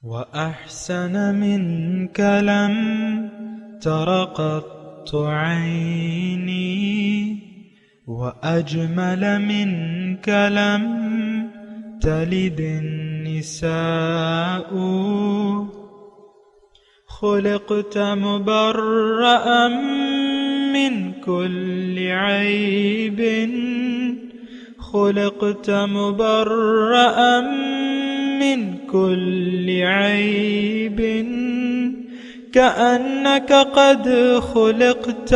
وأحسن منك لم تر قط عيني، وأجمل منك لم تلد النساء. خلقت مبرأ من كل عيب، خلقت مبرأ من كل عيب، كأنك قد خلقت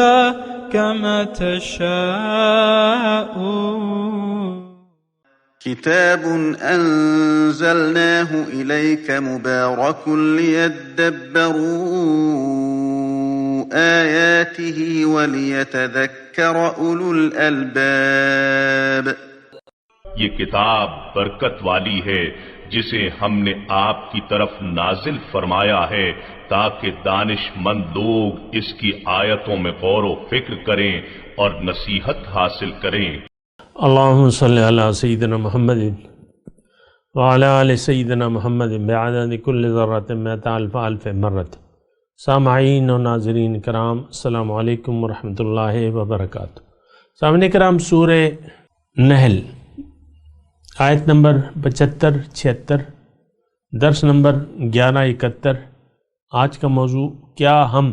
كما تشاء. كتاب أنزلناه إليك مبارك ليدبروا آياته وليتذكر أولو الألباب. یہ کتاب برکت والی ہے جسے ہم نے آپ کی طرف نازل فرمایا ہے تاکہ دانش مند لوگ اس کی آیتوں میں غور و فکر کریں اور نصیحت حاصل کریں۔ اللہم صلی علی سیدنا محمد وعلی آل سیدنا محمد بعدد کل ذرۃ مئۃ الف الف مرۃ۔ سامعین و ناظرین کرام، السلام علیکم ورحمۃ اللہ وبرکاتہ۔ سامعین کرام، سورہ نحل آیت نمبر 75-76، درس نمبر 1171۔ آج کا موضوع کیا ہم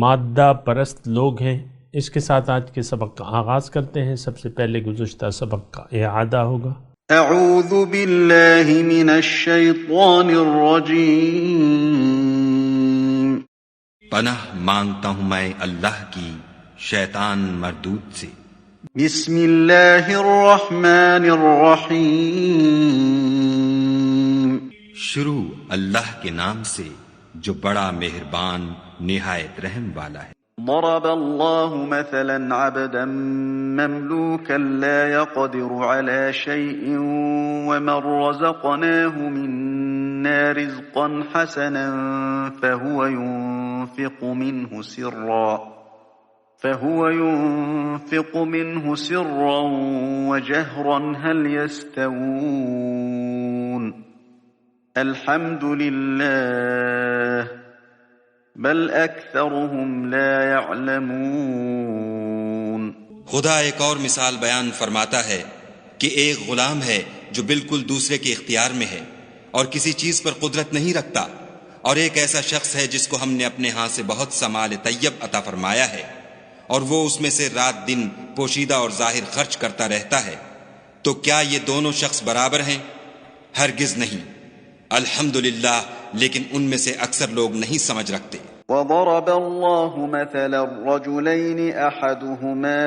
مادہ پرست لوگ ہیں؟ اس کے ساتھ آج کے سبق کا آغاز کرتے ہیں۔ سب سے پہلے گزشتہ سبق کا اعادہ ہوگا۔ اعوذ باللہ من الشیطان الرجیم۔ پناہ مانگتا ہوں میں اللہ کی شیطان مردود سے۔ بسم اللہ الرحمن الرحیم۔ شروع اللہ کے نام سے جو بڑا مہربان نہایت رحم والا ہے۔ ضرب اللہ مثلا عبدا مملوكا لا يقدر على شيء ومن رزقناه منا رزقا حسنا فهو ينفق منه سرا وجهرا هل يستوون؟ الحمد لله بل اکثرهم لا يعلمون۔ خدا ایک اور مثال بیان فرماتا ہے کہ ایک غلام ہے جو بالکل دوسرے کے اختیار میں ہے اور کسی چیز پر قدرت نہیں رکھتا، اور ایک ایسا شخص ہے جس کو ہم نے اپنے ہاں سے بہت سا مال طیب عطا فرمایا ہے اور وہ اس میں سے رات دن پوشیدہ اور ظاہر خرچ کرتا رہتا ہے، تو کیا یہ دونوں شخص برابر ہیں؟ ہرگز نہیں۔ الحمدللہ، لیکن ان میں سے اکثر لوگ نہیں سمجھ رکھتے۔ وضرب الله مثلا الرجلين أحدهما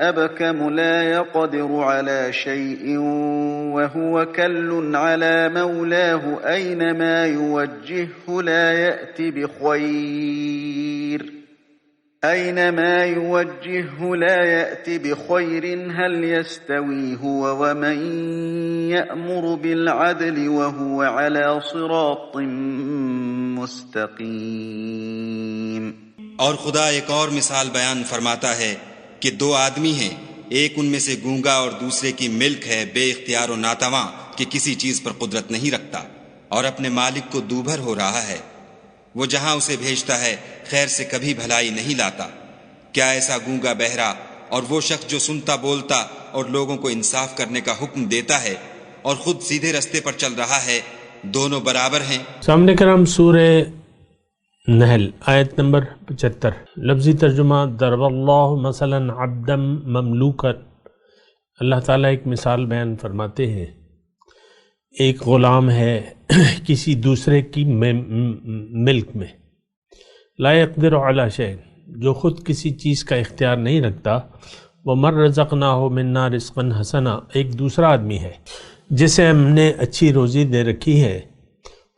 أبكم لا يقدر على شيء وهو كل على مولاه أينما يوجهه لا يأتي بخير هل يستوي هو ومن يأمر بالعدل وهو على صراط مستقیم۔ اور خدا ایک اور مثال بیان فرماتا ہے کہ دو آدمی ہیں، ایک ان میں سے گونگا اور دوسرے کی ملک ہے بے اختیار و ناتواں کہ کسی چیز پر قدرت نہیں رکھتا اور اپنے مالک کو دوبھر ہو رہا ہے، وہ جہاں اسے بھیجتا ہے خیر سے کبھی بھلائی نہیں لاتا۔ کیا ایسا گونگا بہرا اور وہ شخص جو سنتا بولتا اور لوگوں کو انصاف کرنے کا حکم دیتا ہے اور خود سیدھے رستے پر چل رہا ہے، دونوں برابر ہیں؟ سامنے کرام، سورہ نحل آیت نمبر 75، لفظی ترجمہ ضرب اللہ مثلا عبدا مملوکا۔ اللہ تعالیٰ ایک مثال بیان فرماتے ہیں، ایک غلام ہے کسی دوسرے کی ملک میں، لا يقدر علی شیء، جو خود کسی چیز کا اختیار نہیں رکھتا، ومن رزقناہ منا رزقا حسنا، ایک دوسرا آدمی ہے جسے ہم نے اچھی روزی دے رکھی ہے،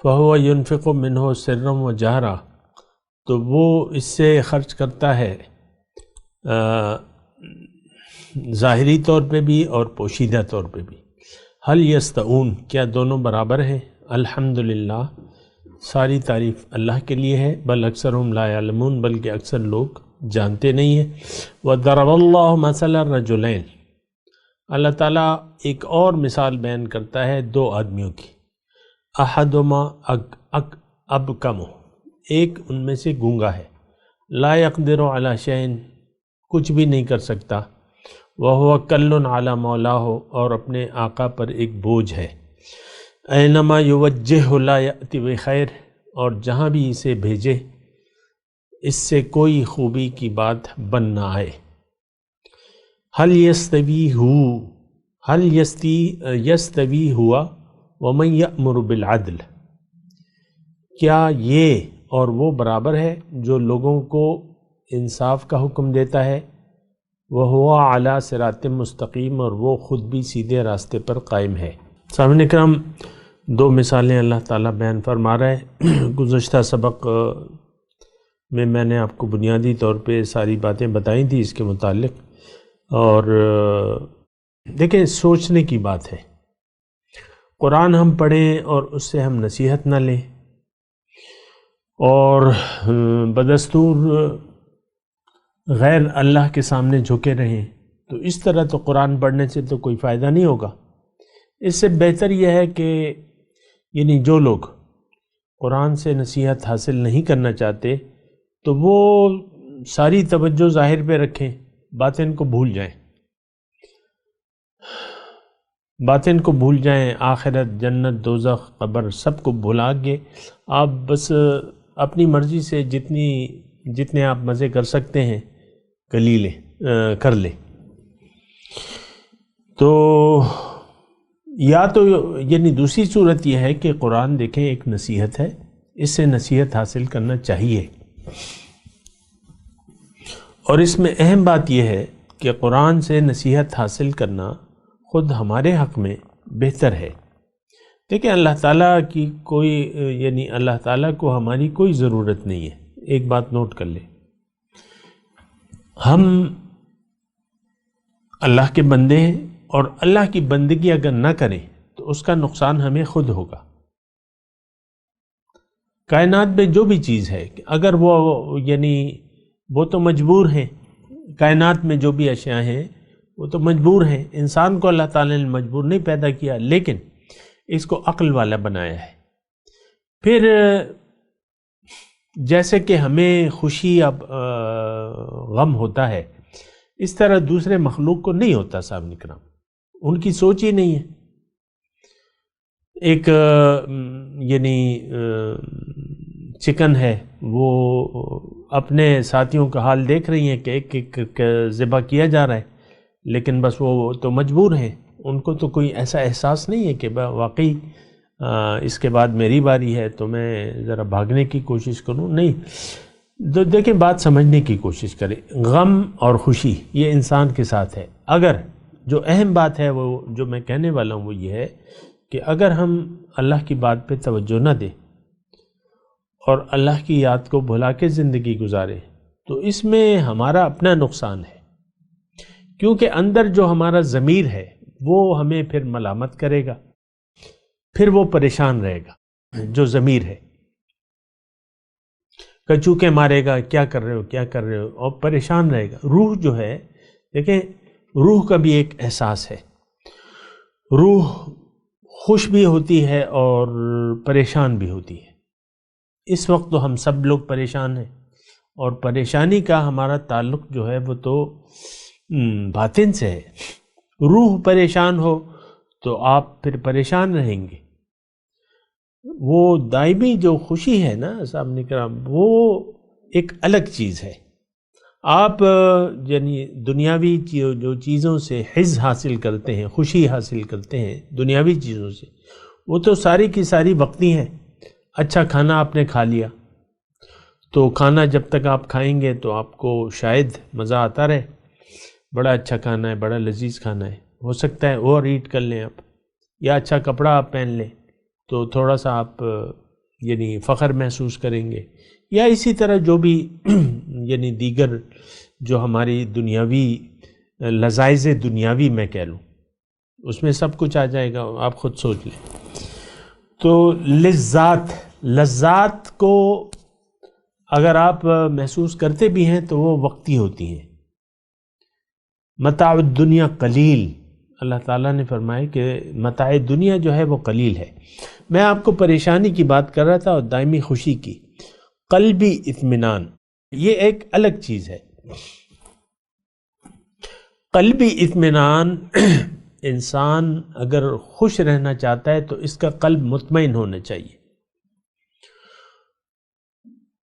فہو ينفق منہ سرا وجہرا، تو وہ اس سے خرچ کرتا ہے ظاہری طور پہ بھی اور پوشیدہ طور پہ بھی۔ حل یستوون، کیا دونوں برابر ہیں؟ الحمدللہ، ساری تعریف اللہ کے لیے ہے، بل اکثرهم لا یعلمون، بلکہ اکثر لوگ جانتے نہیں ہیں۔ وضرب اللہ مثلا الرجلین، اللہ تعالیٰ ایک اور مثال بیان کرتا ہے دو آدمیوں کی۔ احدما ابکم، ایک ان میں سے گونگا ہے، لا یقدر علی شیء، کچھ بھی نہیں کر سکتا، وہو کل علی مولاہ، اور اپنے آقا پر ایک بوجھ ہے، اینما یوجہ لا یأتی بخیر، اور جہاں بھی اسے بھیجے اس سے کوئی خوبی کی بات بن نہ آئے۔ حل یستوی ہوا ومن یأمر بالعدل، کیا یہ اور وہ برابر ہے جو لوگوں کو انصاف کا حکم دیتا ہے، وہو علی صراط مستقیم، اور وہ خود بھی سیدھے راستے پر قائم ہے۔ سامعین اکرام، دو مثالیں اللہ تعالیٰ بیان فرما رہا ہے۔ گزشتہ سبق میں نے آپ کو بنیادی طور پہ ساری باتیں بتائی تھی اس کے متعلق، اور دیکھیں سوچنے کی بات ہے، قرآن ہم پڑھیں اور اس سے ہم نصیحت نہ لیں، اور بدستور غیر اللہ کے سامنے جھکے رہیں، تو اس طرح تو قرآن پڑھنے سے تو کوئی فائدہ نہیں ہوگا۔ اس سے بہتر یہ ہے کہ یعنی جو لوگ قرآن سے نصیحت حاصل نہیں کرنا چاہتے تو وہ ساری توجہ ظاہر پہ رکھیں، باطن کو بھول جائیں، باطن کو بھول جائیں، آخرت، جنت، دوزخ، قبر سب کو بھلا کے آپ بس اپنی مرضی سے جتنے آپ مزے کر سکتے ہیں کر لیں۔ تو یا تو یعنی دوسری صورت یہ ہے کہ قرآن دیکھیں ایک نصیحت ہے، اس سے نصیحت حاصل کرنا چاہیے، اور اس میں اہم بات یہ ہے کہ قرآن سے نصیحت حاصل کرنا خود ہمارے حق میں بہتر ہے۔ دیکھیں اللہ تعالیٰ کی اللہ تعالیٰ کو ہماری کوئی ضرورت نہیں ہے۔ ایک بات نوٹ کر لیں، ہم اللہ کے بندے ہیں، اور اللہ کی بندگی اگر نہ کریں تو اس کا نقصان ہمیں خود ہوگا۔ کائنات میں جو بھی چیز ہے اگر وہ تو مجبور ہیں، کائنات میں جو بھی اشیاء ہیں وہ تو مجبور ہیں، انسان کو اللہ تعالیٰ نے مجبور نہیں پیدا کیا، لیکن اس کو عقل والا بنایا ہے۔ پھر جیسے کہ ہمیں خوشی اب غم ہوتا ہے، اس طرح دوسرے مخلوق کو نہیں ہوتا سامعین کرام، ان کی سوچ ہی نہیں ہے۔ ایک چکن ہے، وہ اپنے ساتھیوں کا حال دیکھ رہی ہیں کہ ایک ایک ذبح کیا جا رہا ہے، لیکن بس وہ تو مجبور ہیں، ان کو تو کوئی ایسا احساس نہیں ہے کہ واقعی اس کے بعد میری باری ہے تو میں ذرا بھاگنے کی کوشش کروں، نہیں۔ دیکھیں بات سمجھنے کی کوشش کریں، غم اور خوشی یہ انسان کے ساتھ ہے۔ اگر جو اہم بات ہے وہ جو میں کہنے والا ہوں وہ یہ ہے کہ اگر ہم اللہ کی بات پہ توجہ نہ دیں اور اللہ کی یاد کو بھلا کے زندگی گزاریں تو اس میں ہمارا اپنا نقصان ہے، کیونکہ اندر جو ہمارا ضمیر ہے وہ ہمیں پھر ملامت کرے گا، پھر وہ پریشان رہے گا، جو ضمیر ہے کچوکے مارے گا، کیا کر رہے ہو کیا کر رہے ہو، اور پریشان رہے گا۔ روح جو ہے، دیکھیں روح کا بھی ایک احساس ہے، روح خوش بھی ہوتی ہے اور پریشان بھی ہوتی ہے۔ اس وقت تو ہم سب لوگ پریشان ہیں، اور پریشانی کا ہمارا تعلق جو ہے وہ تو باطن سے ہے۔ روح پریشان ہو تو آپ پھر پریشان رہیں گے۔ وہ دائمی جو خوشی ہے نا سامنے کرام، وہ ایک الگ چیز ہے۔ آپ دنیاوی جو چیزوں سے حظ حاصل کرتے ہیں، خوشی حاصل کرتے ہیں دنیاوی چیزوں سے، وہ تو ساری کی ساری وقتی ہیں۔ اچھا کھانا آپ نے کھا لیا تو کھانا جب تک آپ کھائیں گے تو آپ کو شاید مزہ آتا رہے، بڑا اچھا کھانا ہے، بڑا لذیذ کھانا ہے، ہو سکتا ہے اوور ایٹ کر لیں آپ، یا اچھا کپڑا آپ پہن لیں تو تھوڑا سا آپ فخر محسوس کریں گے، یا اسی طرح جو بھی دیگر جو ہماری دنیاوی لذائذ دنیاوی میں کہہ لوں، اس میں سب کچھ آ جائے گا، آپ خود سوچ لیں۔ تو لذات کو اگر آپ محسوس کرتے بھی ہیں تو وہ وقتی ہوتی ہیں۔ متاع الدنیا قلیل، اللہ تعالیٰ نے فرمایا کہ متاع دنیا جو ہے وہ قلیل ہے۔ میں آپ کو پریشانی کی بات کر رہا تھا اور دائمی خوشی کی. قلبی اطمینان یہ ایک الگ چیز ہے. قلبی اطمینان انسان اگر خوش رہنا چاہتا ہے تو اس کا قلب مطمئن ہونا چاہیے.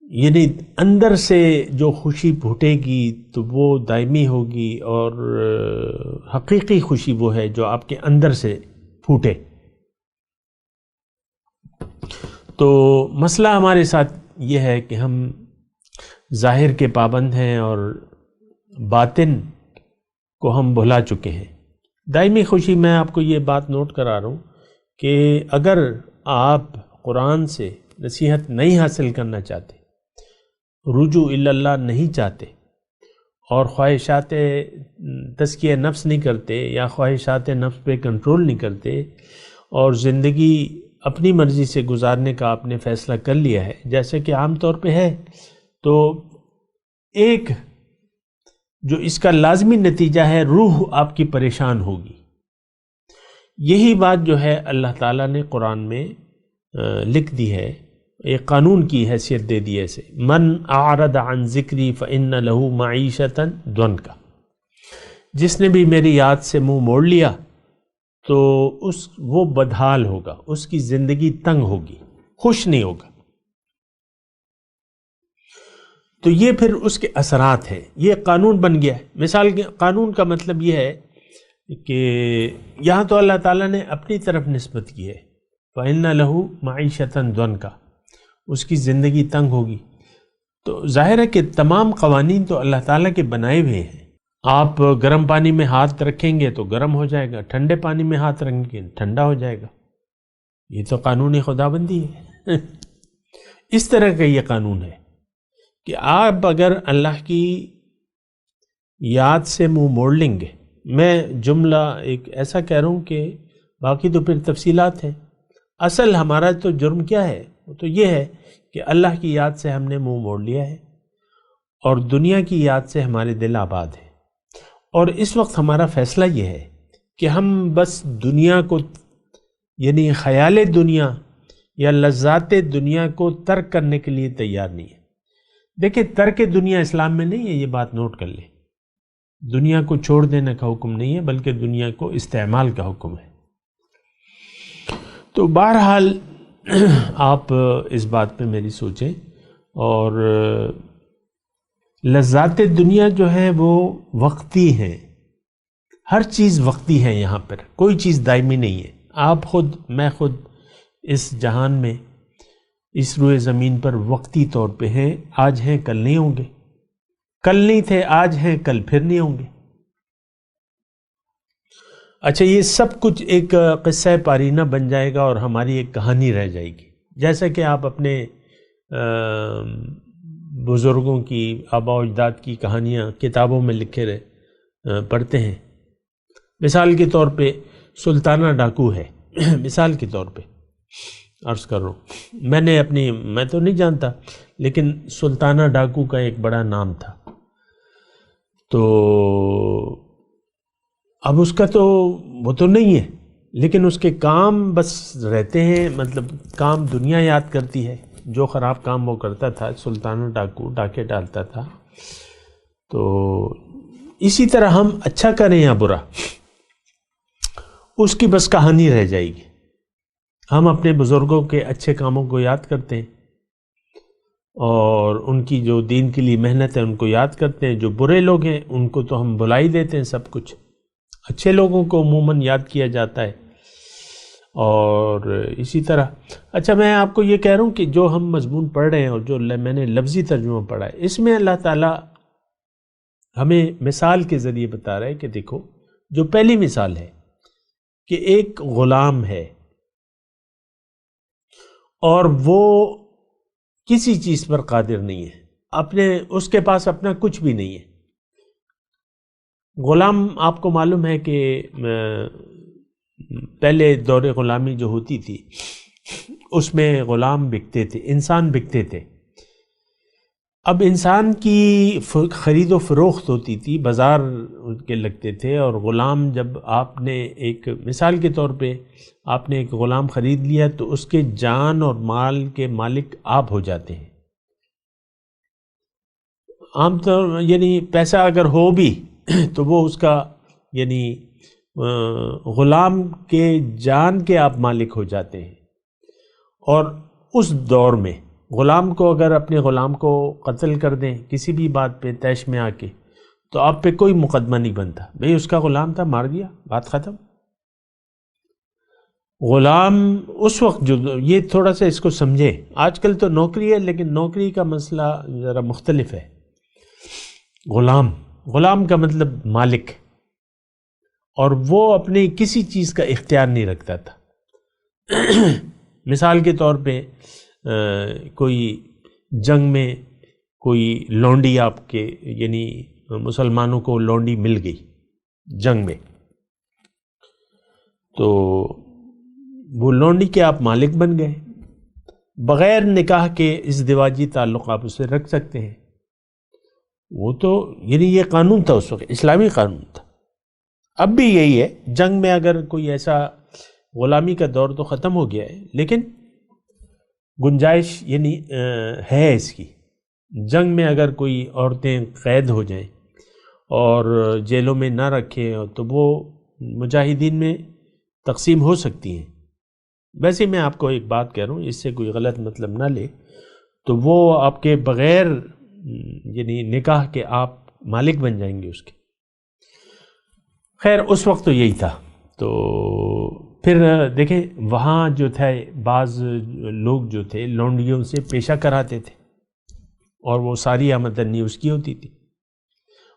یعنی اندر سے جو خوشی پھوٹے گی تو وہ دائمی ہوگی، اور حقیقی خوشی وہ ہے جو آپ کے اندر سے پھوٹے. تو مسئلہ ہمارے ساتھ یہ ہے کہ ہم ظاہر کے پابند ہیں اور باطن کو ہم بھلا چکے ہیں. دائمی خوشی، میں آپ کو یہ بات نوٹ کرا رہا ہوں کہ اگر آپ قرآن سے نصیحت نہیں حاصل کرنا چاہتے، رجوع اللہ نہیں چاہتے، اور خواہشات تزکیہ نفس نہیں کرتے یا خواہشات نفس پہ کنٹرول نہیں کرتے، اور زندگی اپنی مرضی سے گزارنے کا آپ نے فیصلہ کر لیا ہے جیسے کہ عام طور پہ ہے، تو ایک جو اس کا لازمی نتیجہ ہے، روح آپ کی پریشان ہوگی. یہی بات جو ہے اللہ تعالیٰ نے قرآن میں لکھ دی ہے، ایک قانون کی حیثیت دے دی ہے اسے. من اعرض عن ذکری فإن له معیشۃ ضنکا، جس نے بھی میری یاد سے منہ موڑ لیا تو وہ بدحال ہوگا، اس کی زندگی تنگ ہوگی، خوش نہیں ہوگا. تو یہ پھر اس کے اثرات ہیں، یہ قانون بن گیا ہے. مثال کے قانون کا مطلب یہ ہے کہ یہاں تو اللہ تعالیٰ نے اپنی طرف نسبت کی ہے، فَإِنَّ لَهُ مَعِيشَةً ضَنْكَ، اس کی زندگی تنگ ہوگی. تو ظاہر ہے کہ تمام قوانین تو اللہ تعالیٰ کے بنائے ہوئے ہیں. آپ گرم پانی میں ہاتھ رکھیں گے تو گرم ہو جائے گا، ٹھنڈے پانی میں ہاتھ رکھیں گے ٹھنڈا ہو جائے گا. یہ تو قانون خداوندی ہے. اس طرح کا یہ قانون ہے کہ آپ اگر اللہ کی یاد سے منہ موڑ لیں گے، میں جملہ ایک ایسا کہہ رہا ہوں کہ باقی تو پھر تفصیلات ہیں. اصل ہمارا تو جرم کیا ہے؟ وہ تو یہ ہے کہ اللہ کی یاد سے ہم نے منہ موڑ لیا ہے، اور دنیا کی یاد سے ہمارے دل آباد ہیں. اور اس وقت ہمارا فیصلہ یہ ہے کہ ہم بس دنیا کو، یعنی خیال دنیا یا لذات دنیا کو ترک کرنے کے لیے تیار نہیں ہے. دیکھیں، ترک دنیا اسلام میں نہیں ہے، یہ بات نوٹ کر لیں. دنیا کو چھوڑ دینے کا حکم نہیں ہے، بلکہ دنیا کو استعمال کا حکم ہے. تو بہرحال آپ اس بات پہ میری سوچیں. اور لذات دنیا جو ہے وہ وقتی ہیں، ہر چیز وقتی ہے. یہاں پر کوئی چیز دائمی نہیں ہے. آپ خود، میں خود اس جہان میں، اس روئے زمین پر وقتی طور پہ ہیں. آج ہیں کل نہیں ہوں گے، کل نہیں تھے آج ہیں کل پھر نہیں ہوں گے. اچھا، یہ سب کچھ ایک قصہ پارینہ بن جائے گا اور ہماری ایک کہانی رہ جائے گی. جیسا کہ آپ اپنے بزرگوں کی، آباء و اجداد کی کہانیاں کتابوں میں لکھے پڑھتے ہیں. مثال کے طور پہ سلطانہ ڈاکو ہے. مثال کے طور پہ عرض کر رہا ہوں، میں تو نہیں جانتا، لیکن سلطانہ ڈاکو کا ایک بڑا نام تھا. تو اب اس کا تو وہ تو نہیں ہے، لیکن اس کے کام بس رہتے ہیں. مطلب کام دنیا یاد کرتی ہے. جو خراب کام وہ کرتا تھا، سلطانہ ڈاکو ڈاکے ڈالتا تھا. تو اسی طرح ہم اچھا کریں یا برا، اس کی بس کہانی رہ جائے گی. ہم اپنے بزرگوں کے اچھے کاموں کو یاد کرتے ہیں، اور ان کی جو دین کے لیے محنت ہے ان کو یاد کرتے ہیں. جو برے لوگ ہیں ان کو تو ہم بھلا ہی دیتے ہیں سب کچھ. اچھے لوگوں کو عموماً یاد کیا جاتا ہے. اور اسی طرح، اچھا، میں آپ کو یہ کہہ رہا ہوں کہ جو ہم مضمون پڑھ رہے ہیں اور جو میں نے لفظی ترجمہ پڑھا ہے، اس میں اللہ تعالیٰ ہمیں مثال کے ذریعے بتا رہا ہے کہ دیکھو، جو پہلی مثال ہے کہ ایک غلام ہے اور وہ کسی چیز پر قادر نہیں ہے، اس کے پاس اپنا کچھ بھی نہیں ہے. غلام، آپ کو معلوم ہے کہ پہلے دور غلامی جو ہوتی تھی اس میں غلام بکتے تھے، انسان بکتے تھے. اب انسان کی خرید و فروخت ہوتی تھی، بازار کے لگتے تھے، اور غلام جب آپ نے ایک مثال کے طور پہ آپ نے ایک غلام خرید لیا تو اس کے جان اور مال کے مالک آپ ہو جاتے ہیں. عام طور یعنی پیسہ اگر ہو بھی تو وہ اس کا یعنی غلام کے جان کے آپ مالک ہو جاتے ہیں. اور اس دور میں غلام کو اگر اپنے غلام کو قتل کر دیں کسی بھی بات پہ طیش میں آ کے تو آپ پہ کوئی مقدمہ نہیں بنتا، بھئی اس کا غلام تھا، مار دیا، بات ختم. غلام اس وقت جو یہ تھوڑا سا اس کو سمجھے، آج کل تو نوکری ہے لیکن نوکری کا مسئلہ ذرا مختلف ہے. غلام کا مطلب مالک، اور وہ اپنی کسی چیز کا اختیار نہیں رکھتا تھا. مثال کے طور پہ کوئی جنگ میں کوئی لونڈی آپ کے یعنی مسلمانوں کو لونڈی مل گئی جنگ میں، تو وہ لونڈی کے آپ مالک بن گئے، بغیر نکاح کے ازدواجی تعلق آپ اسے رکھ سکتے ہیں. وہ تو یعنی یہ قانون تھا اس وقت، اسلامی قانون تھا. اب بھی یہی ہے، جنگ میں اگر کوئی ایسا غلامی کا دور تو ختم ہو گیا ہے لیکن گنجائش یعنی ہے اس کی. جنگ میں اگر کوئی عورتیں قید ہو جائیں اور جیلوں میں نہ رکھیں تو وہ مجاہدین میں تقسیم ہو سکتی ہیں. ویسے میں آپ کو ایک بات کہہ رہا ہوں، اس سے کوئی غلط مطلب نہ لے، تو وہ آپ کے بغیر یعنی نکاح کے آپ مالک بن جائیں گے اس کے. خیر اس وقت تو یہی تھا. تو پھر دیکھیں وہاں جو تھے بعض لوگ جو تھے لونڈیوں سے پیشہ کراتے تھے اور وہ ساری آمدنی اس کی ہوتی تھی.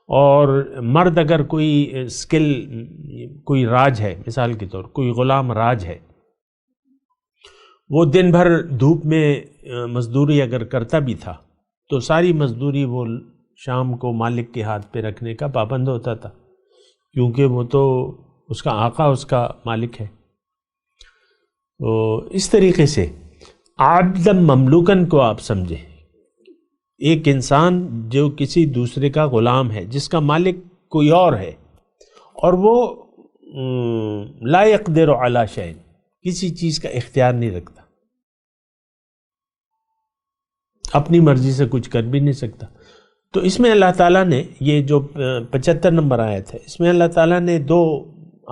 اور مرد اگر کوئی سکل کوئی راج ہے، مثال کے طور کوئی غلام راج ہے، وہ دن بھر دھوپ میں مزدوری اگر کرتا بھی تھا تو ساری مزدوری وہ شام کو مالک کے ہاتھ پہ رکھنے کا پابند ہوتا تھا، کیونکہ وہ تو اس کا آقا اس کا مالک ہے. تو اس طریقے سے عبدًا مملوکن کو آپ سمجھیں، ایک انسان جو کسی دوسرے کا غلام ہے جس کا مالک کوئی اور ہے اور وہ لا يقدر علی شیء، کسی چیز کا اختیار نہیں رکھتا، اپنی مرضی سے کچھ کر بھی نہیں سکتا. تو اس میں اللہ تعالیٰ نے یہ جو 75 نمبر آیت ہے، اس میں اللہ تعالیٰ نے دو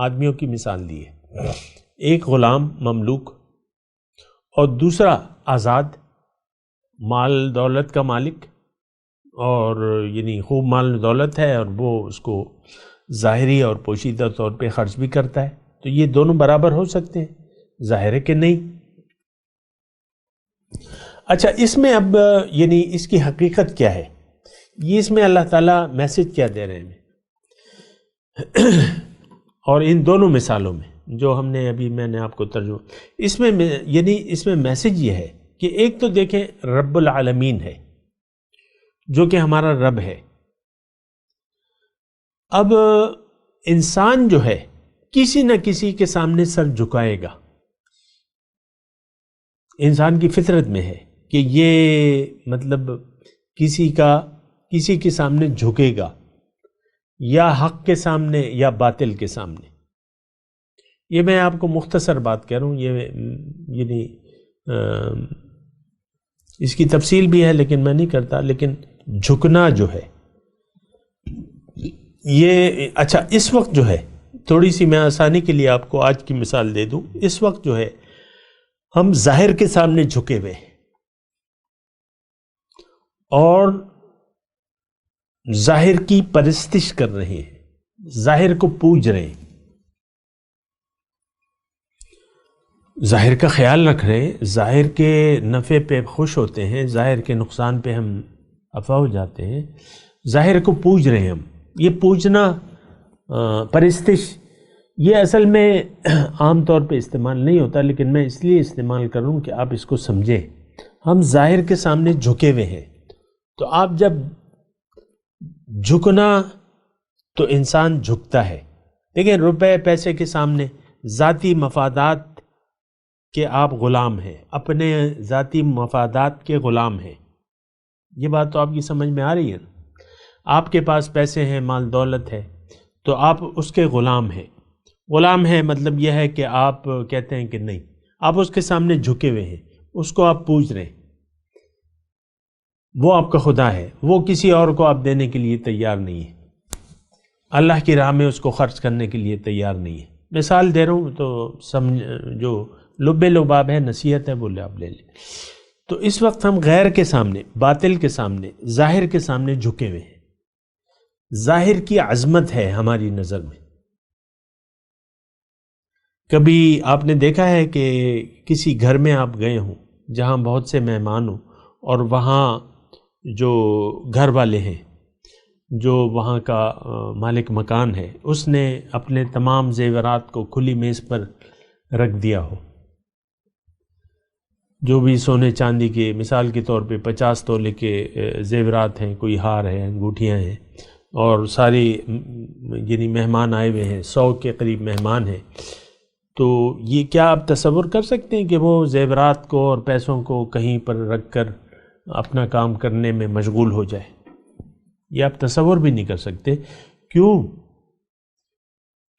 آدمیوں کی مثال دی ہے، ایک غلام مملوک اور دوسرا آزاد مال دولت کا مالک، اور یعنی خوب مال دولت ہے اور وہ اس کو ظاہری اور پوشیدہ طور پہ خرچ بھی کرتا ہے. تو یہ دونوں برابر ہو سکتے ہیں؟ ظاہر ہے کہ نہیں. اچھا اس میں اب یعنی اس کی حقیقت کیا ہے، یہ اس میں اللہ تعالیٰ میسج کیا دے رہے ہیں اور ان دونوں مثالوں میں جو ہم نے ابھی میں نے آپ کو ترجمہ اس میں یعنی اس میں میسج یہ ہے کہ ایک تو دیکھیں رب العالمین ہے جو کہ ہمارا رب ہے. اب انسان جو ہے کسی نہ کسی کے سامنے سر جھکائے گا، انسان کی فطرت میں ہے کہ یہ مطلب کسی کے سامنے جھکے گا، یا حق کے سامنے یا باطل کے سامنے. یہ میں آپ کو مختصر بات کہہ رہا ہوں، یہ یعنی اس کی تفصیل بھی ہے لیکن میں نہیں کرتا. لیکن جھکنا جو ہے یہ اچھا اس وقت جو ہے تھوڑی سی میں آسانی کے لیے آپ کو آج کی مثال دے دوں. اس وقت جو ہے ہم ظاہر کے سامنے جھکے ہوئے اور ظاہر کی پرستش کر رہے ہیں، ظاہر کو پوج رہے ہیں، ظاہر کا خیال رکھ رہے ہیں، ظاہر کے نفع پہ خوش ہوتے ہیں، ظاہر کے نقصان پہ ہم افوا ہو جاتے ہیں، ظاہر کو پوج رہے ہیں ہم. یہ پوجنا پرستش یہ اصل میں عام طور پہ استعمال نہیں ہوتا، لیکن میں اس لیے استعمال کر رہا ہوں کہ آپ اس کو سمجھیں. ہم ظاہر کے سامنے جھکے ہوئے ہیں، تو آپ جب جھکنا تو انسان جھکتا ہے. دیکھیں روپے پیسے کے سامنے ذاتی مفادات کے آپ غلام ہیں، اپنے ذاتی مفادات کے غلام ہیں. یہ بات تو آپ کی سمجھ میں آ رہی ہے نا؟ آپ کے پاس پیسے ہیں، مال دولت ہے، تو آپ اس کے غلام ہیں. غلام ہے مطلب یہ ہے کہ آپ کہتے ہیں کہ نہیں، آپ اس کے سامنے جھکے ہوئے ہیں، اس کو آپ پوج رہے ہیں، وہ آپ کا خدا ہے، وہ کسی اور کو آپ دینے کے لیے تیار نہیں ہے، اللہ کی راہ میں اس کو خرچ کرنے کے لیے تیار نہیں ہے. مثال دے رہا ہوں تو سمجھ، جو لب لباب ہے، نصیحت ہے، بولے آپ لے لیں. تو اس وقت ہم غیر کے سامنے، باطل کے سامنے، ظاہر کے سامنے جھکے ہوئے ہیں. ظاہر کی عظمت ہے ہماری نظر میں. کبھی آپ نے دیکھا ہے کہ کسی گھر میں آپ گئے ہوں جہاں بہت سے مہمان ہوں، اور وہاں جو گھر والے ہیں، جو وہاں کا مالک مکان ہے، اس نے اپنے تمام زیورات کو کھلی میز پر رکھ دیا ہو، جو بھی سونے چاندی کے، مثال کے طور پہ 50 تولے کے زیورات ہیں، کوئی ہار ہے، انگوٹھیاں ہیں، اور ساری یعنی مہمان آئے ہوئے ہیں، 100 کے قریب مہمان ہیں. تو یہ کیا آپ تصور کر سکتے ہیں کہ وہ زیورات کو اور پیسوں کو کہیں پر رکھ کر اپنا کام کرنے میں مشغول ہو جائے؟ یہ آپ تصور بھی نہیں کر سکتے. کیوں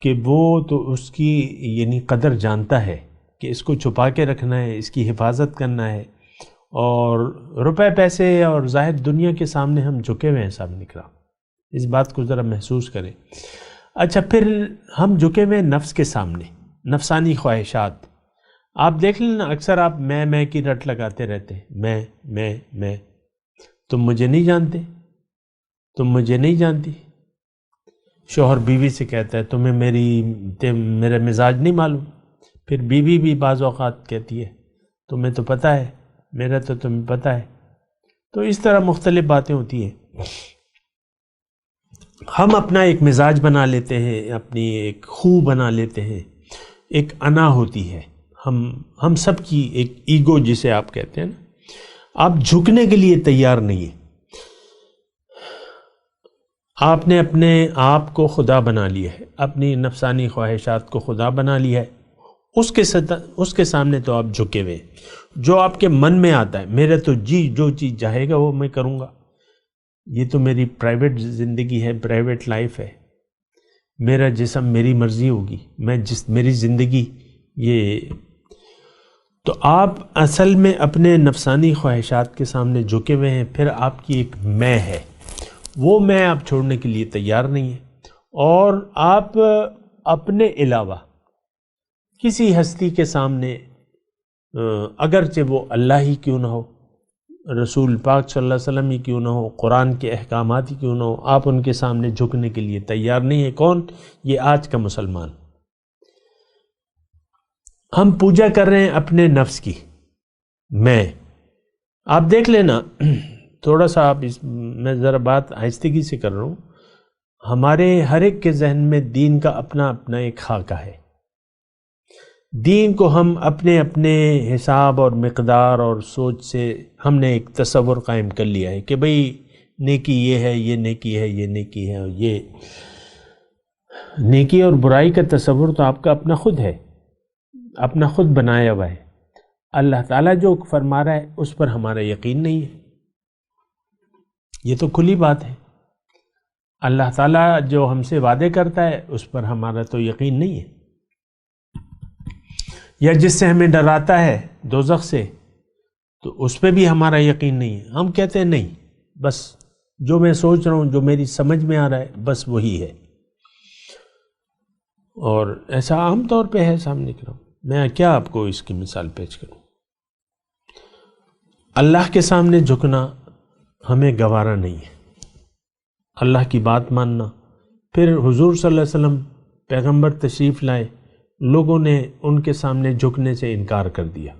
کہ وہ تو اس کی یعنی قدر جانتا ہے کہ اس کو چھپا کے رکھنا ہے، اس کی حفاظت کرنا ہے، اور روپے پیسے اور ظاہر دنیا کے سامنے ہم جھکے ہوئے ہیں. صاحب نکلا، اس بات کو ذرا محسوس کریں. اچھا، پھر ہم جھکے ہوئے نفس کے سامنے، نفسانی خواہشات. آپ دیکھ لینا، اکثر آپ میں کی رٹ لگاتے رہتے ہیں. میں تم مجھے نہیں جانتے، تم مجھے نہیں جانتی. شوہر بیوی سے کہتا ہے تمہیں میرا مزاج نہیں معلوم. پھر بیوی بھی بعض اوقات کہتی ہے تمہیں تو پتہ ہے، میرا تو تمہیں پتہ ہے. تو اس طرح مختلف باتیں ہوتی ہیں. ہم اپنا ایک مزاج بنا لیتے ہیں، اپنی ایک خو بنا لیتے ہیں، ایک انا ہوتی ہے. ہم سب کی ایک ایگو جسے آپ کہتے ہیں نا. آپ جھکنے کے لیے تیار نہیں ہیں. آپ نے اپنے آپ کو خدا بنا لیا ہے، اپنی نفسانی خواہشات کو خدا بنا لیا ہے. اس کے سامنے تو آپ جھکے ہوئے. جو آپ کے من میں آتا ہے، میرا تو جو چیز چاہے گا وہ میں کروں گا، یہ تو میری پرائیویٹ زندگی ہے، پرائیویٹ لائف ہے، میرا جسم میری مرضی ہوگی، میری زندگی یہ. تو آپ اصل میں اپنے نفسانی خواہشات کے سامنے جھکے ہوئے ہیں. پھر آپ کی ایک میں ہے، وہ میں آپ چھوڑنے کے لیے تیار نہیں ہے. اور آپ اپنے علاوہ کسی ہستی کے سامنے، اگرچہ وہ اللہ ہی کیوں نہ ہو، رسول پاک صلی اللہ علیہ وسلم ہی کیوں نہ ہو، قرآن کے احکامات ہی کیوں نہ ہو، آپ ان کے سامنے جھکنے کے لیے تیار نہیں ہے. کون؟ یہ آج کا مسلمان. ہم پوجا کر رہے ہیں اپنے نفس کی. میں آپ دیکھ لینا تھوڑا سا، آپ میں ذرا بات آہستگی سے کر رہا ہوں. ہمارے ہر ایک کے ذہن میں دین کا اپنا اپنا ایک خاکہ ہے. دین کو ہم اپنے اپنے حساب اور مقدار اور سوچ سے ہم نے ایک تصور قائم کر لیا ہے کہ بھئی نیکی یہ ہے، یہ نیکی ہے، یہ نیکی ہے. اور یہ نیکی اور برائی کا تصور تو آپ کا اپنا خود ہے، اپنا خود بنایا ہوا ہے. اللہ تعالیٰ جو فرما رہا ہے اس پر ہمارا یقین نہیں ہے. یہ تو کھلی بات ہے. اللہ تعالیٰ جو ہم سے وعدے کرتا ہے اس پر ہمارا تو یقین نہیں ہے. یا جس سے ہمیں ڈراتا ہے دوزخ سے، تو اس پہ بھی ہمارا یقین نہیں ہے. ہم کہتے ہیں نہیں، بس جو میں سوچ رہا ہوں، جو میری سمجھ میں آ رہا ہے، بس وہی ہے. اور ایسا عام طور پہ ہے. سامنے کرو، میں کیا آپ کو اس کی مثال پیش کروں. اللہ کے سامنے جھکنا ہمیں گوارا نہیں ہے. اللہ کی بات ماننا. پھر حضور صلی اللہ علیہ وسلم پیغمبر تشریف لائے، لوگوں نے ان کے سامنے جھکنے سے انکار کر دیا،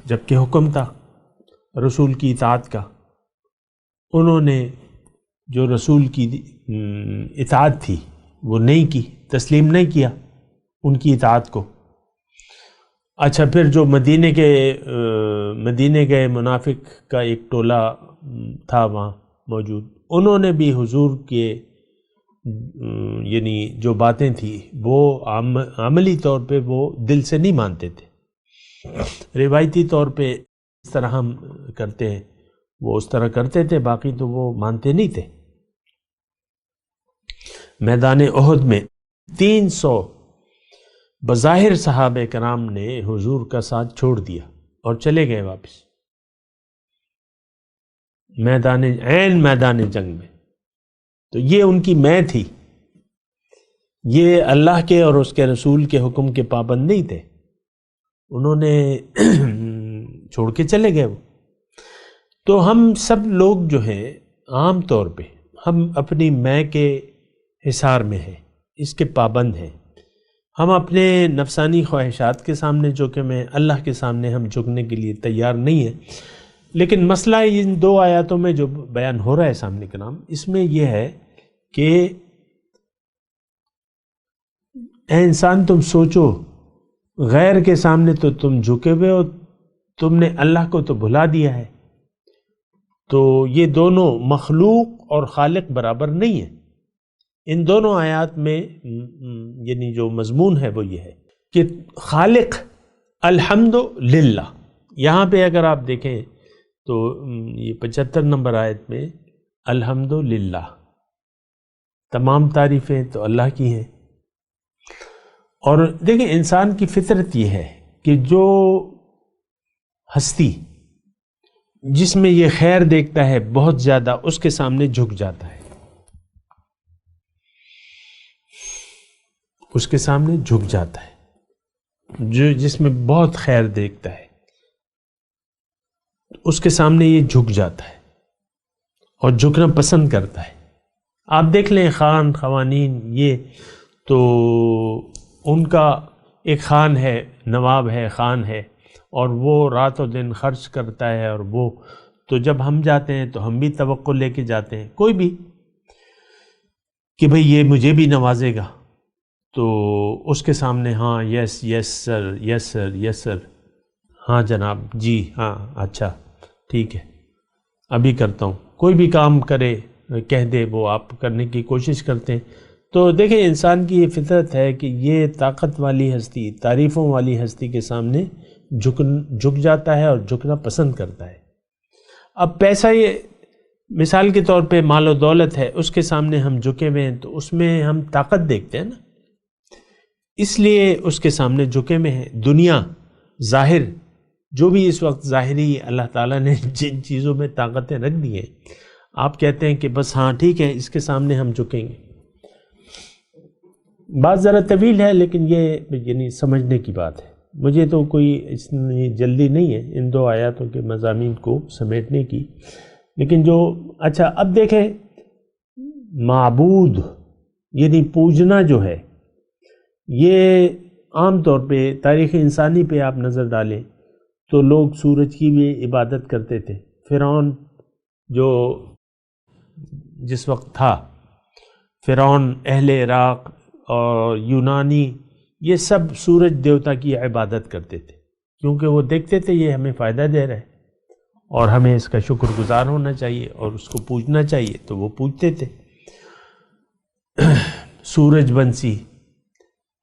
جبکہ حکم تھا رسول کی اطاعت کا. انہوں نے جو رسول کی اطاعت تھی وہ نہیں کی، تسلیم نہیں کیا ان کی اطاعت کو. اچھا، پھر جو مدینے گئے منافق کا ایک ٹولہ تھا وہاں موجود، انہوں نے بھی حضور کے یعنی جو باتیں تھیں وہ عملی طور پہ وہ دل سے نہیں مانتے تھے. روایتی طور پہ اس طرح ہم کرتے ہیں، وہ اس طرح کرتے تھے، باقی تو وہ مانتے نہیں تھے۔ میدان احد میں 300 بظاہر صحابہ کرام نے حضور کا ساتھ چھوڑ دیا اور چلے گئے واپس میدان جنگ میں۔ تو یہ ان کی میں تھی، یہ اللہ کے اور اس کے رسول کے حکم کے پابند نہیں تھے، انہوں نے چھوڑ کے چلے گئے وہ۔ تو ہم سب لوگ جو ہیں عام طور پہ ہم اپنی میں کے حصار میں ہیں، اس کے پابند ہیں، ہم اپنے نفسانی خواہشات کے سامنے جھکے میں، اللہ کے سامنے ہم جھکنے کے لیے تیار نہیں ہیں۔ لیکن مسئلہ ان 2 آیاتوں میں جو بیان ہو رہا ہے سامنے کرام، اس میں یہ ہے کہ اے انسان تم سوچو، غیر کے سامنے تو تم جھکے ہوئے ہو، تم نے اللہ کو تو بھلا دیا ہے۔ تو یہ دونوں مخلوق اور خالق برابر نہیں ہیں۔ ان دونوں آیات میں یعنی جو مضمون ہے وہ یہ ہے کہ خالق الحمد للہ، یہاں پہ اگر آپ دیکھیں تو یہ 75 نمبر آیت میں الحمد للہ، تمام تعریفیں تو اللہ کی ہیں۔ اور دیکھیں انسان کی فطرت یہ ہے کہ جو ہستی جس میں یہ خیر دیکھتا ہے بہت زیادہ، اس کے سامنے جھک جاتا ہے، اس کے سامنے جھک جاتا ہے۔ جو جس میں بہت خیر دیکھتا ہے اس کے سامنے یہ جھک جاتا ہے اور جھکنا پسند کرتا ہے۔ آپ دیکھ لیں خوانین، یہ تو ان کا ایک خان ہے، نواب ہے، خان ہے، اور وہ رات و دن خرچ کرتا ہے، اور وہ تو جب ہم جاتے ہیں تو ہم بھی توقع لے کے جاتے ہیں، کوئی بھی کہ بھئی یہ مجھے بھی نوازے گا، تو اس کے سامنے ہاں یس یس سر، یس سر، یس سر، ہاں جناب، جی ہاں، اچھا ٹھیک ہے، ابھی کرتا ہوں۔ کوئی بھی کام کرے کہہ دے وہ آپ کرنے کی کوشش کرتے ہیں۔ تو دیکھیں انسان کی یہ فطرت ہے کہ یہ طاقت والی ہستی، تعریفوں والی ہستی کے سامنے جھک جاتا ہے اور جھکنا پسند کرتا ہے۔ اب پیسہ، یہ مثال کے طور پہ مال و دولت ہے، اس کے سامنے ہم جھکے ہوئے ہیں تو اس میں ہم طاقت دیکھتے ہیں نا، اس لیے اس کے سامنے جھکے میں ہیں۔ دنیا، ظاہر، جو بھی اس وقت ظاہری اللہ تعالیٰ نے جن چیزوں میں طاقتیں رکھ دی ہیں، آپ کہتے ہیں کہ بس ہاں ٹھیک ہے، اس کے سامنے ہم جھکیں گے۔ بات ذرا طویل ہے لیکن یہ یعنی سمجھنے کی بات ہے، مجھے تو کوئی اس میں جلدی نہیں ہے ان 2 آیاتوں کے مضامین کو سمیٹنے کی، لیکن جو اچھا اب دیکھیں معبود یعنی پوجنا جو ہے، یہ عام طور پہ تاریخ انسانی پہ آپ نظر ڈالیں تو لوگ سورج کی بھی عبادت کرتے تھے۔ فرعون جو جس وقت تھا، فرعون، اہل عراق اور یونانی، یہ سب سورج دیوتا کی عبادت کرتے تھے، کیونکہ وہ دیکھتے تھے یہ ہمیں فائدہ دے رہا ہے اور ہمیں اس کا شکر گزار ہونا چاہیے اور اس کو پوجنا چاہیے، تو وہ پوجتے تھے۔ سورج بنسی،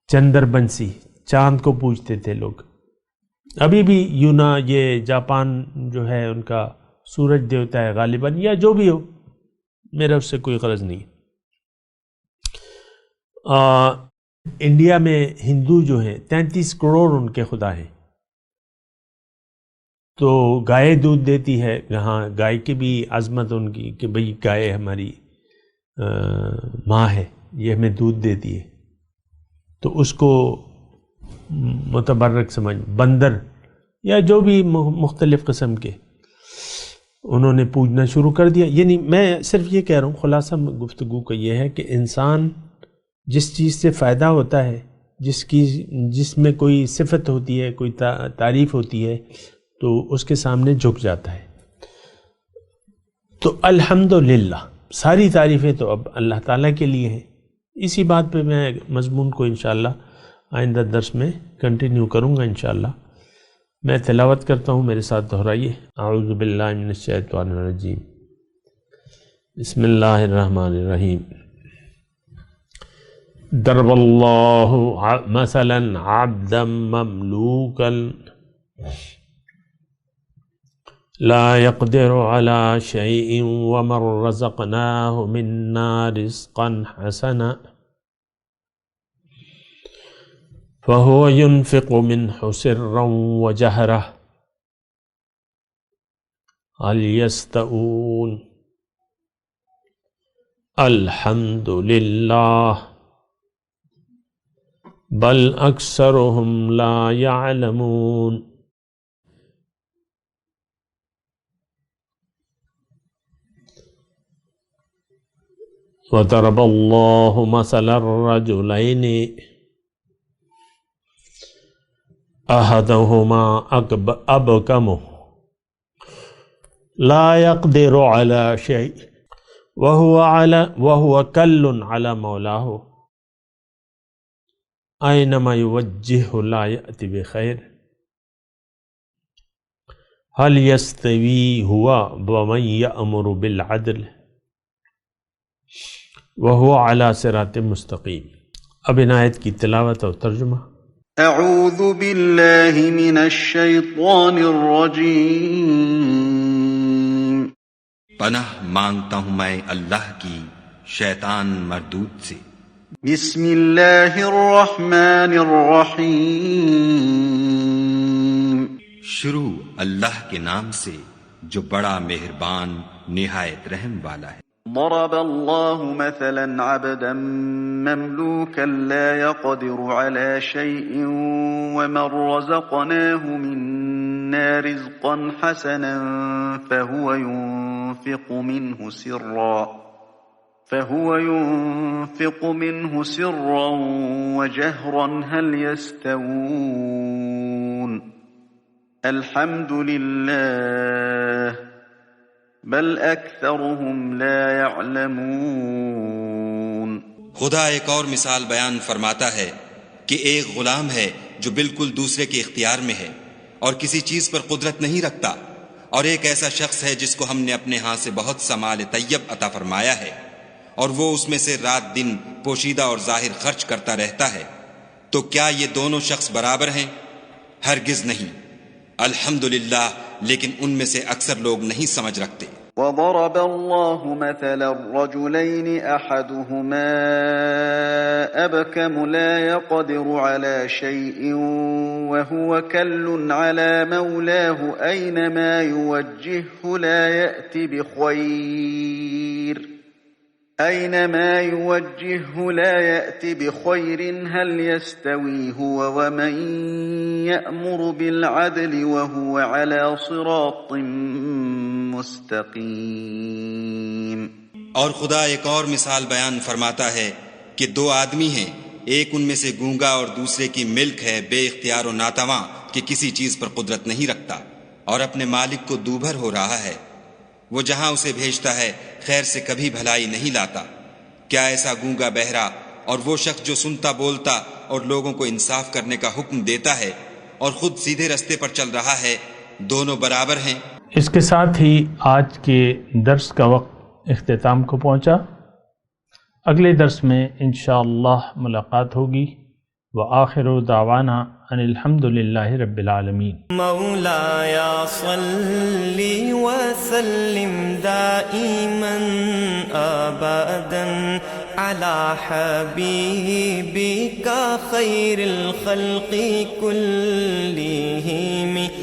چندر بنسی، چاند کو پوجتے تھے لوگ۔ ابھی بھی یہ جاپان جو ہے ان کا سورج دیوتا ہے غالباً، یا جو بھی ہو، میرا اس سے کوئی غرض نہیں۔ انڈیا میں ہندو جو ہیں 33 کروڑ ان کے خدا ہیں۔ تو گائے دودھ دیتی ہے، ہاں گائے کی بھی عظمت ان کی کہ بھئی گائے ہماری ماں ہے، یہ ہمیں دودھ دیتی ہے، تو اس کو متبرک سمجھ، بندر یا جو بھی مختلف قسم کے انہوں نے پوجنا شروع کر دیا۔ یعنی میں صرف یہ کہہ رہا ہوں، خلاصہ گفتگو کا یہ ہے کہ انسان جس چیز سے فائدہ ہوتا ہے، جس میں کوئی صفت ہوتی ہے، کوئی تعریف ہوتی ہے، تو اس کے سامنے جھک جاتا ہے۔ تو الحمدللہ، ساری تعریفیں تو اب اللہ تعالیٰ کے لیے ہیں۔ اسی بات پہ میں مضمون کو انشاءاللہ آئندہ درس میں کنٹینیو کروں گا انشاءاللہ۔ میں تلاوت کرتا ہوں، میرے ساتھ دہرائیے۔ اعوذ باللہ من الشیطان الرجیم، بسم اللہ الرحمن الرحیم۔ ضرب اللہ مثلا عبدا مملوکا لا يقدر على شيء ومن رزقناه منا رزقا حسنا فهو ينفق منه سرا وجهرا هل يستوون الحمد لله بل اکثرهم لا يعلمون. وضرب الله مثلا الرجلين احدهما ابكم لا يقدر على شيء وهو كل على مولاه أينما يوجهه لا يأتي بخير هل يستوي هو ومن يأمر بالعدل وهو على صراط مستقيم. اب ان آیت کی تلاوت اور ترجمہ. اعوذ باللہ من الشیطان الرجیم. پناہ مانگتا ہوں میں اللہ کی شیطان مردود سے. بسم اللہ الرحمن الرحیم. شروع اللہ کے نام سے جو بڑا مہربان نہایت رحم والا ہے. ضرب الله مثلا عبدا مملوكا لا يقدر على شيء ومن رزقناه منا رزقا حسنا فهو ينفق منه سرا وجهرا هل يستوون الحمد لله بل اکثرهم لا يعلمون. خدا ایک اور مثال بیان فرماتا ہے کہ ایک غلام ہے جو بالکل دوسرے کے اختیار میں ہے اور کسی چیز پر قدرت نہیں رکھتا، اور ایک ایسا شخص ہے جس کو ہم نے اپنے ہاں سے بہت سا مال طیب عطا فرمایا ہے اور وہ اس میں سے رات دن پوشیدہ اور ظاہر خرچ کرتا رہتا ہے. تو کیا یہ دونوں شخص برابر ہیں؟ ہرگز نہیں. الحمدللہ، لیکن ان میں سے اکثر لوگ نہیں سمجھ رکھتے. وضرب الله مثلا الرجلين احدهما ابكم لا يقدر على شيء وهو كل على مولاه اينما يوجهه لا يأتي بخير هل يستوي هو ومن يأمر بالعدل وهو على صراط مستقیم. اور خدا ایک اور مثال بیان فرماتا ہے کہ دو آدمی ہیں، ایک ان میں سے گونگا اور دوسرے کی ملک ہے بے اختیار و ناتواں کہ کسی چیز پر قدرت نہیں رکھتا اور اپنے مالک کو دوبھر ہو رہا ہے. وہ جہاں اسے بھیجتا ہے خیر سے کبھی بھلائی نہیں لاتا. کیا ایسا گونگا بہرا اور وہ شخص جو سنتا بولتا اور لوگوں کو انصاف کرنے کا حکم دیتا ہے اور خود سیدھے رستے پر چل رہا ہے، دونوں برابر ہیں؟ اس کے ساتھ ہی آج کے درس کا وقت اختتام کو پہنچا. اگلے درس میں انشاءاللہ ملاقات ہوگی. وآخر دعوانا ان الحمد للہ رب العالمین. مولایا صلی وسلم دائما ابدا علی حبیبک خیر الخلق کلہم.